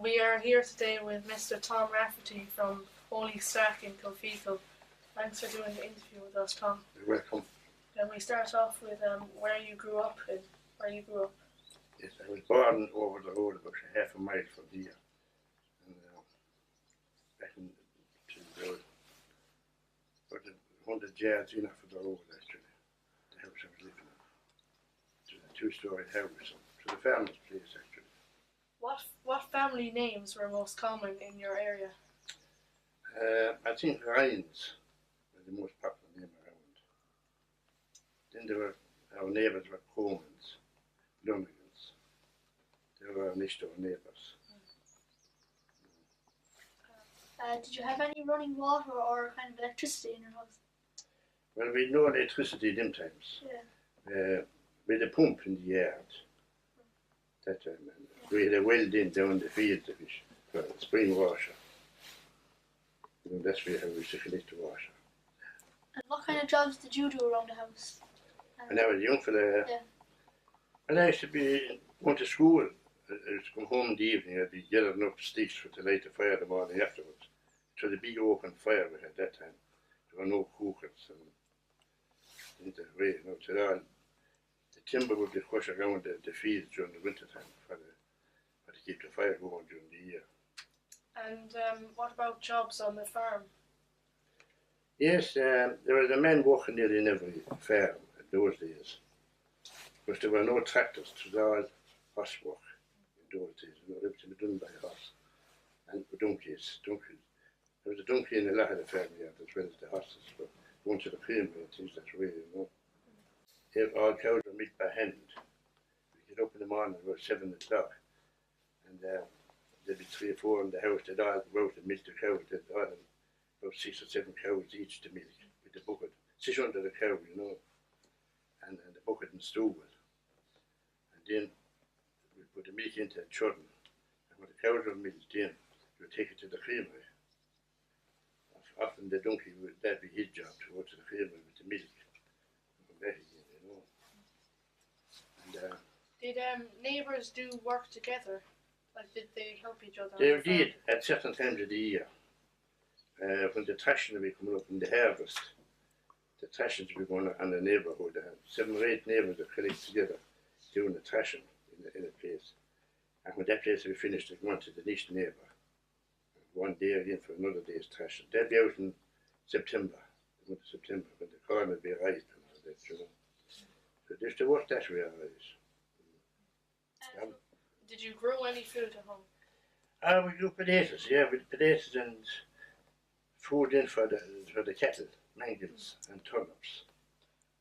We are here today with Mr. Tom Rafferty from Holy Stark in Kilfeacle. Thanks for doing the interview with us, Tom. You're welcome. Can we start off with where you grew up? Yes, I was born over the road about half a mile from here. And back in about 100 yards in off of the road, actually. The house I was living in. It was a two-story house. It was a farmer's place, actually. What family names were most common in your area? I think Ryan's was the most popular name around. Then our neighbours were Comans, Lunagans. They were our next door neighbours. Did you have any running water or kind of electricity in your house? Well, we had no electricity in them times. Yeah. We had a pump in the yard that time. And we had a well down the field to fish for spring water. That's where we used to collect the water. And what kind of jobs did you do around the house? When I was a young fella, yeah. When I used to be going to school, I used to come home in the evening, I'd be gathering up sticks for to light the fire the morning afterwards. It was a big open fire we had that time. There were no cookers and in the way, the timber would be crushed around the fields during the winter time to keep the fire going during the year. And what about jobs on the farm? Yes, there was a man working nearly in every farm in those days. Because there were no tractors, it was all horse work in those days. Everything was done by horse. And donkeys. There was a donkey in a lot of the farm yard as well as the horses. But going to the creamery and things that way, Here, all cows were milked by hand. We get up in the morning about 7 o'clock. And there'd be 3 or 4 in the house. They'd all go out and milk the cows. They'd all have about 6 or 7 cows each to milk with the bucket. 600 a cow, and the bucket and stool. And then we put the milk into a churn. And when the cows were milked in, we would take it to the creamery. Often the donkey, that'd be his job to go to the creamery with the milk. And come back again, And, did neighbours do work together? Like, did they help each other? They did at certain times of the year. When the thrashing would be coming up in the harvest, the thrashing would be going on in the neighbourhood. 7 or 8 neighbours would collect together doing the thrashing in a place. And when that place would be finished, they'd go on to the next neighbour. One day again for another day's thrashing. They'd be out in September, when the corn would be ripe and all that, So they used to work that way always. Did you grow any food at home? We grew potatoes, with potatoes and food in for the cattle, mangels and turnips.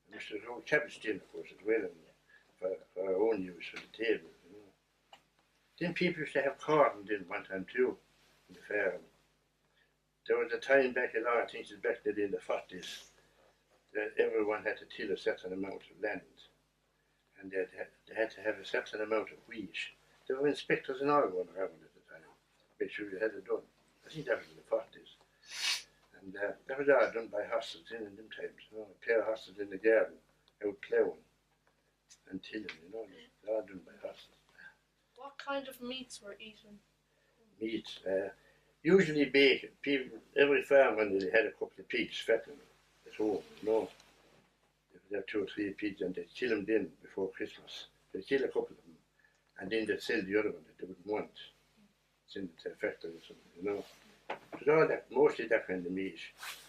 And we used to grow cabbage in, of course, as well, and for our own use for the table, Then people used to have corn in one time too, in the farm. There was a time back in our, I think it's back in the 40s, that everyone had to till a certain amount of land. And they had to have a certain amount of wheat. There were inspectors and all going around at the time, make sure you had it done. I think that was in the 40s. And that was all done by horses in them times, a pair of horses in the garden, out ploughing and tilling, they're all done by horses. What kind of meats were eaten? Meats, usually bacon. People, every farm when they had a couple of pigs fattening at home, If they had 2 or 3 pigs and they'd kill them then before Christmas. They'd kill a couple of them and then they'd sell the other one that they wouldn't want. Send it to a factory or something, It was all that, mostly that kind of meat.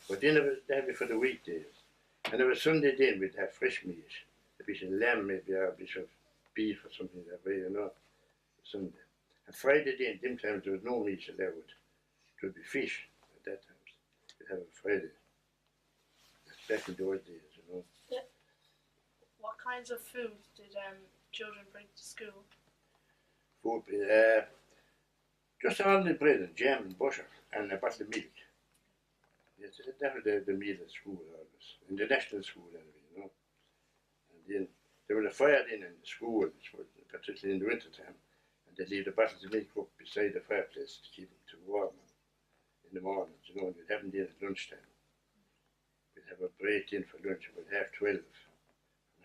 But then that'd be for the weekdays. And there was Sunday then we'd have fresh meat. A bit of lamb maybe or a bit of beef or something that way, Sunday. And Friday then, them times there was no meat allowed. It would be fish at that time. We'd have a Friday. That's back in those days, Yeah. What kinds of food did children bring to school? Food, just ordinary bread and jam and butter and a bottle of milk. Yes, that was the meal at school always, in the national school anyway, And then there was a fire in the school, particularly in the winter time, and they'd leave the bottles of milk up beside the fireplace to keep them too warm in the mornings, and we'd have them in at lunchtime. We'd have a break in for lunch about 12:30, from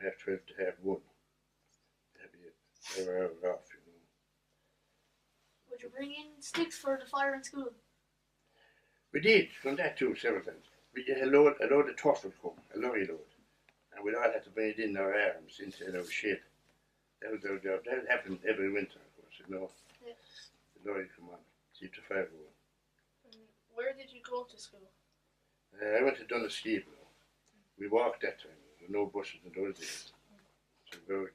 12:30 to 1:30. That'd be an hour off, Would you bring in sticks for the fire in school? We did, done that too several times. We get a load of turf would come, a lorry load. And we'd all have to bring it in our arms into our shed. That was our job. That happened every winter, of course, you know. Yeah. The lorry come on, keep the fire going. Where did you go to school? I went to Donegal. We walked that time. There were no buses in those days. So about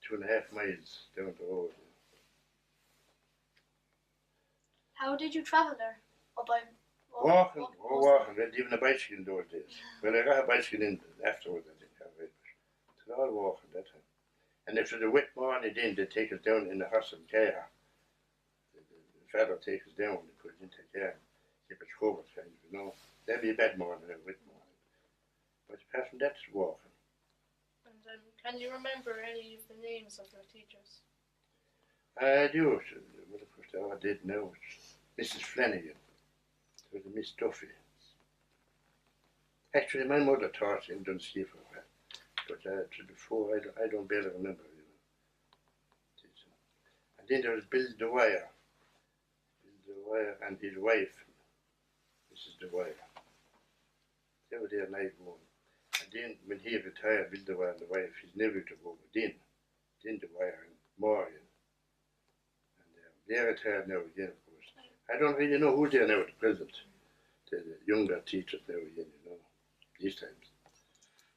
2.5 miles down the road. How did you travel there? Or by Walking. We had even a bicycle in those days. Well, I got a bicycle in afterwards, I think. It was all walking that time. And if it was a wet morning then, they'd take us down in the horse and car. The father would take us down and put us into a car. Keep it covered, kind of, you know. That'd be a bad morning, a wet morning. But apart from that, it's walking. And can you remember any of the names of your teachers? I do. Well, of course, I did know. Mrs. Flanagan. There was a Miss Duffy. Actually, my mother taught in Dunski for a while. But before, I don't barely remember, you know. And then there was Bill Dwyer. Bill Dwyer and his wife, Mrs. Dwyer. They were there night one. And then when he retired, Bill Dwyer and the wife, his nephew took over, Din Dwyer and Maureen. And they're retired now again, of course. I don't really know who's there now at the present. The younger teachers now again, you know, these times.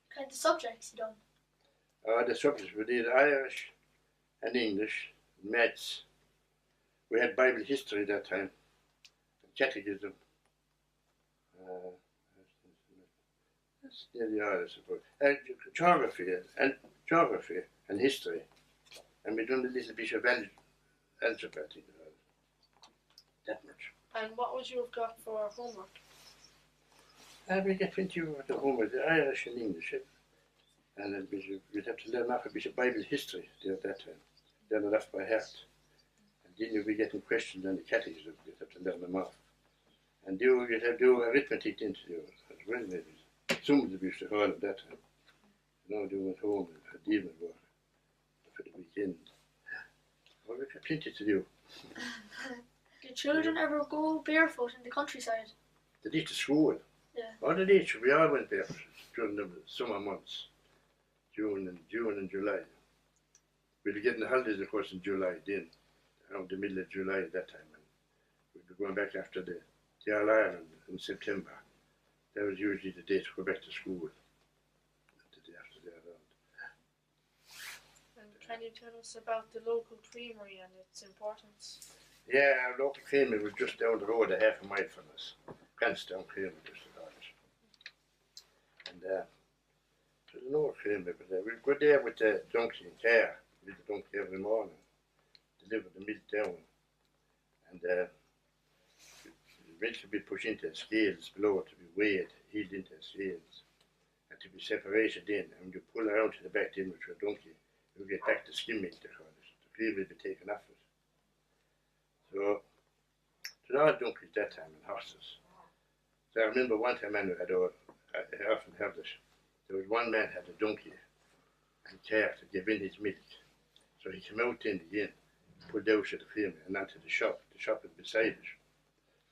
What kind of subjects you done? The subjects we did Irish and English, maths. We had Bible history that time, catechism. That's nearly all, I suppose. Geography and history. And we done a little bit of algebra, I think. That much. And what would you have got for homework? We get 20 of the homework, the Irish and English. And then we'd have to learn off a bit of Bible history there at that time. Learn it off by heart. And then you'd be getting questions on the catechism, you'd have to learn them off. And you'd have to do arithmetic into you as well, maybe. Some of them used to call it that time. Now doing at home and for evening work, for the weekend. Well, we've got plenty to do. Did children ever go barefoot in the countryside? They did to school. Yeah. Oh, they did. We all went there during the summer months, June and July. We'd be getting the holidays, of course, in July then, around the middle of July at that time. And we'd be going back after the All Ireland in September. That was usually the day to go back to school. The day after the All Ireland. And can you tell us about the local creamery and its importance? Yeah, our local creamery was just down the road, a half a mile from us. Cranstown Creamery, just about it. And there's an old creamery, but we'd go there with the donkey and car, with the donkey every morning, deliver the milk down. And eventually be pushed into the scales below to be weighed, heeled into the scales, and to be separated in. And when you pull around to the back in with your donkey, you'll get back to skim milk, they call it. The cream will be taken off it. So, there were donkeys that time and horses. So I remember one time I often have this. There was one man had a donkey and car to give in his milk. So he came out in again, pulled out of the creamery and onto the shop. The shop was beside it.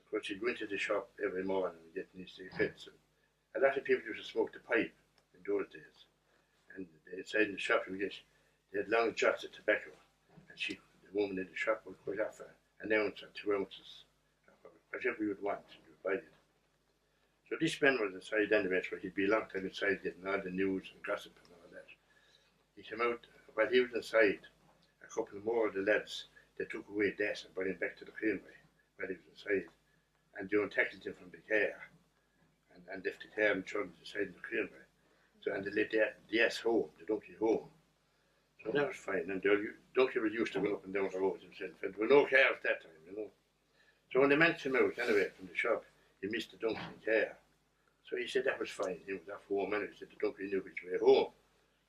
Of course, he'd go into the shop every morning and get his cigarettes. A lot of people used to smoke the pipe in those days. And inside the shop, they had long jots of tobacco. And the woman in the shop would quite offer an ounce or 2 ounces, whatever you would want, you would buy it. So this man was inside anyway, so he'd be a long time inside getting all the news and gossip and all that. He came out, while he was inside, a couple more of the lads, they took away Das and brought him back to the creamery while he was inside. And Joan tackled him from the car and left the car and turned inside the creamery. So, and they let the ass home, the donkey home. So that was fine, and the donkey was used to going up and down the road himself, and there were no cars that time, you know. So when the man came out anyway from the shop, he missed the donkey in the car. So he said that was fine, he was off home anyway, he said the donkey knew which way home.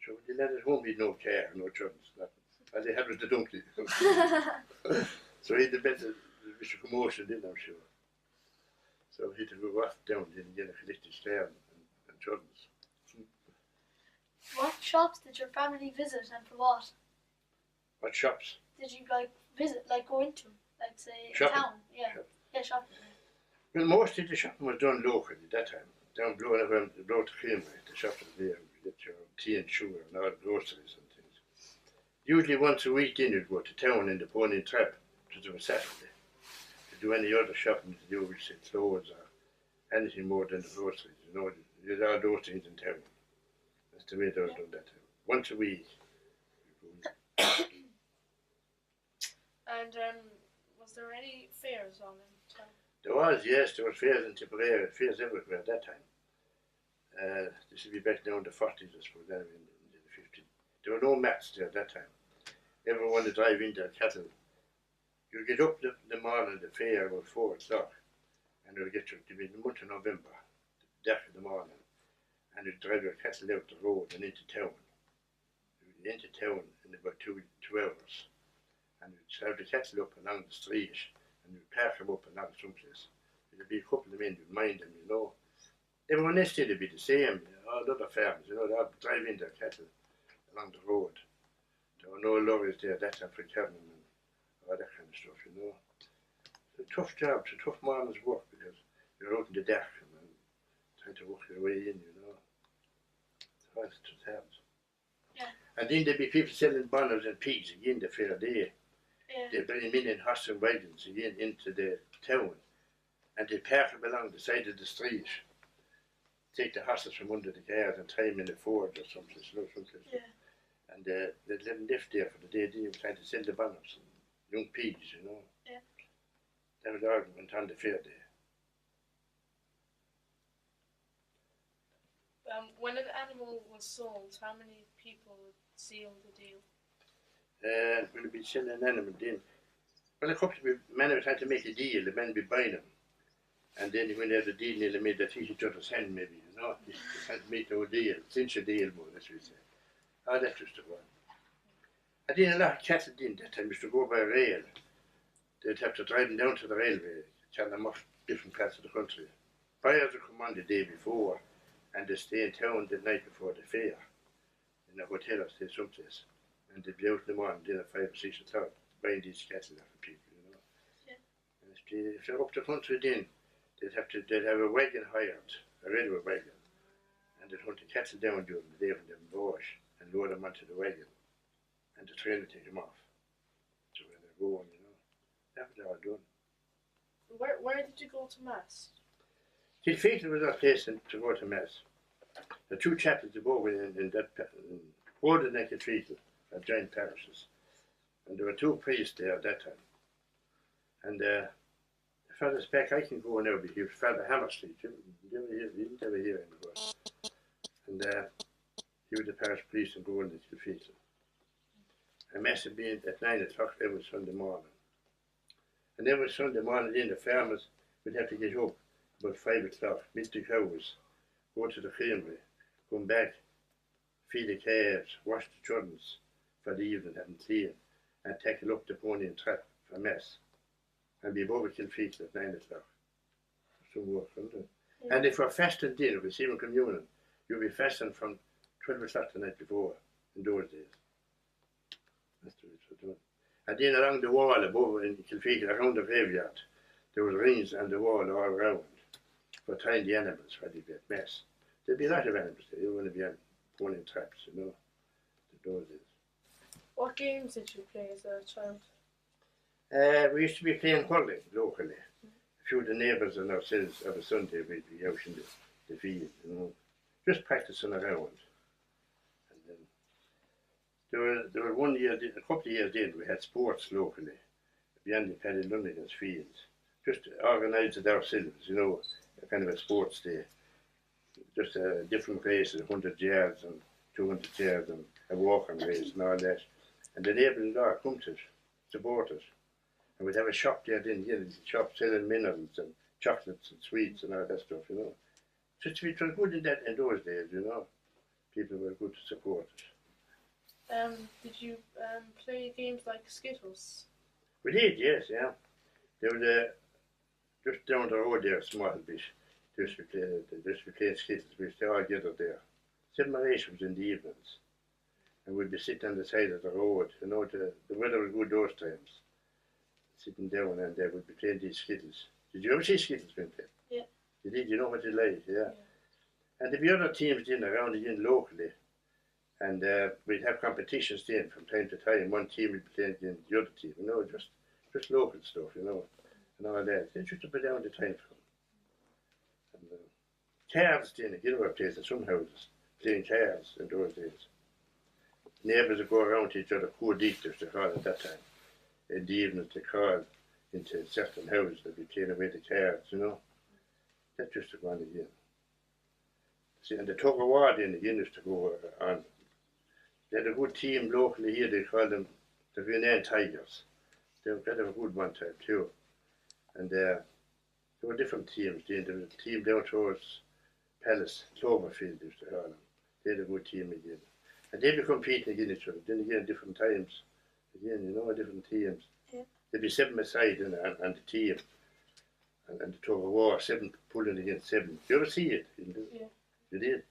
So when they landed home, he had no car, no troubles, nothing. All they had was the donkey. So he had the better commotion, didn't I'm sure. So he had to go off down and get a collect his car and troubles. What shops did your family visit and for what? What shops? Did you visit, go into? like say, Shopping. town? Yeah. Shopping. Yeah, shopping. Well, most of the shopping was done locally at that time. Down below to Creamery, the shopping there, you get your tea and sugar and all the groceries and things. Usually once a week then you'd go to town in the pony trap, which was a Saturday, to do any other shopping to do, which is clothes or anything more than the groceries, you know, you did all those things in town. That's the way they were done that time. Once a week. And was there any fairs on in town? There was, yes, there was fairs in Tipperary, fairs everywhere at that time. This would be back down in the 40s, I suppose, anyway, in the 50s. There were no mats there at that time. Everyone would drive in their cattle. You get up the morning of the fair about 4 o'clock, and you'll get you to be in the month of November, the dark of the morning, and you'd drive your cattle out the road and into town. You'd be into town in about 2 hours, and you'd have the cattle up along the street, and you'd park them up along someplace. There'd be a couple of men who'd mind them, you know. Everyone else did, it'd be the same, all the other farms, you know, they'd drive in their cattle along the road. There were no lorries there at that time for carrying them and all that kind of stuff, you know. It's a tough job, it's a tough morning's work because you're out in the dark and trying to work your way in, you know. It's just hard. Yeah. And then there'd be people selling bonners and pigs again the fair day. Yeah. They'd bring them in horse and wagons again into the town, and they'd park them along the side of the street. Take the horses from under the cars and tie them in a Ford or something, Yeah. and they'd let them lift there for the day. They were trying to sell the banners and young pigs, you know. Yeah. That was all went on the fair day. When an animal was sold, how many people would seal the deal? When they'd be selling an animal then, well, a couple of men were trying to make a deal, the men would be buying them. And then when they had the deal, they made that each other's hand, maybe, you know. They had to make no deal, cinch a deal more, that's what we say. Oh, that was the one. And then a lot of cattle didn't that time used to go by rail. They'd have to drive them down to the railway, carry them off different parts of the country. Buyers would come on the day before, and they'd stay in town the night before the fair, in a hotel or stay someplace. And they'd be out in the morning, then at 5 or 6 o'clock, buying these cattle off the people, you know. Yeah. And if they're up the country then, they'd have a wagon hired, a railway wagon, and they'd hunt the cattle down during the day from them bush and load them onto the wagon, and the train would take them off to where they're going, you know. That was all done. Where did you go to mass? Kilfeacle was our place to go to mass. The two chapels above in that older than Kilfeacle are giant parishes, and there were two priests there at that time. And Father Speck, I can go now because Father Hammerstreet, you didn't ever hear him before. And he was the parish priest in Golden to Kilfeacle. And mass would be at 9 o'clock every Sunday morning. And every Sunday morning then the farmers would have to get up about 5 o'clock, milk the cows, go to the creamery, come back, feed the calves, wash the chuddens for the evening, have them clean, and tackle up the pony and trap for mass. And be above Kilfeacle at 9 o'clock. Some work, wasn't it? Yeah. And if we're fasting dinner, receiving communion, you'll be fasting from 12 o'clock the night before, in those days. That's the way it was done. And then along the wall above in Kilfeacle, around the graveyard, there was rings on the wall all around for tying the animals for the mass. There'd be a lot of animals there. You wouldn't be on pony traps, you know, in those days. What games did you play as a child? We used to be playing hurling locally. A few of the neighbours and ourselves on a Sunday we'd be out in the field, you know, just practising around. And then there were one year, a couple of years in, we had sports locally, beyond the Paddy Lundigan's fields. Just organised it ourselves, you know, a kind of a sports day. Just different races, 100 yards and 200 yards and a walking race and all that. And the neighbours would all come to support us. And we'd have a shop there then, the shop selling minerals and chocolates and sweets and all that stuff, you know. So it was good in those days, you know. People were good to support us. Did you play games like Skittles? We did, yes, yeah. There was just down the road there, a small bit. They used to be playing Skittles. We used to all gather there. 7 or 8 was in the evenings. And we'd be sitting on the side of the road, you know, the weather was good those times. sitting down and we'd be playing these skittles. Did you ever see skittles being played? Yeah. You did, you know what you like, yeah. Yeah. And there'd be other teams in around again locally. And we'd have competitions then from time to time. One team would be playing against the other team, you know, just local stuff, you know, and all that. It's just a bit down the time for them. And cards then again were played in some houses, playing cards in those days. Neighbours would go around to each other, co-dictors they called at that time. In the evenings they called into certain houses they'd be playing away the cards, you know. That just to go on again. See, and the tug of war then again used to go on. They had a good team locally here, they called them the Vienna Tigers. They were kind of a good one time too. And there were different teams. There was a team down towards Palace, Cloverfield used to call them. They had a good team again. And they'd be competing against each other. Then again, different times. Again, you know, different teams. Yeah. There'd be 7 aside on the team. And the tug of war, 7 pulling against 7. Did you ever see it? Yeah. You did?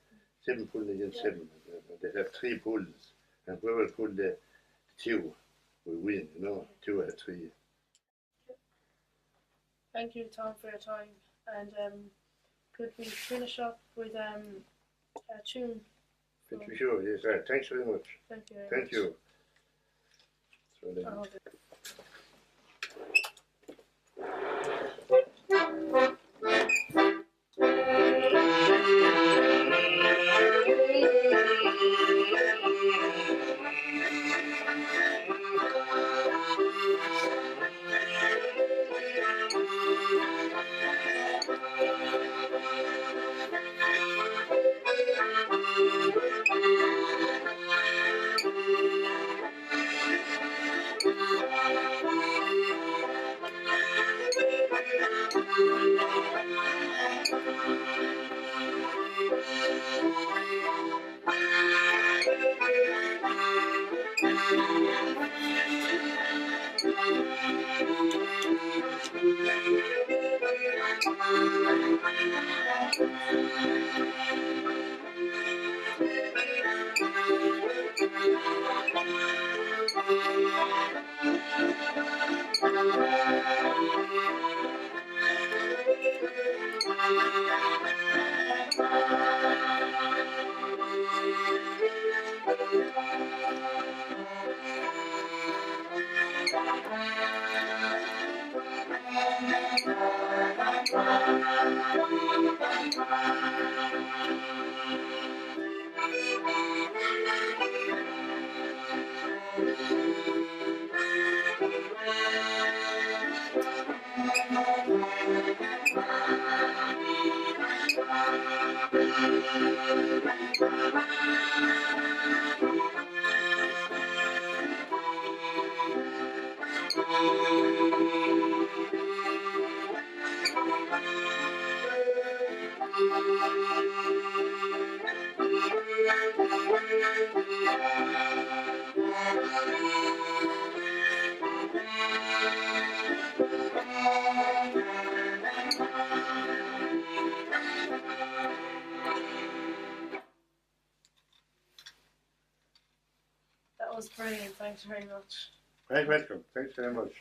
7 pulling against 7. And they'd have 3 pulls. And whoever pulled the 2 would win, you know, 2 out of 3. Thank you, Tom, for your time. And could we finish up with a tune? Thank you, sure, yes, right. Thanks very much. Thank you very Thank much. you. So then, Oh, that was brilliant. Thanks very much. right, welcome. Thanks very much.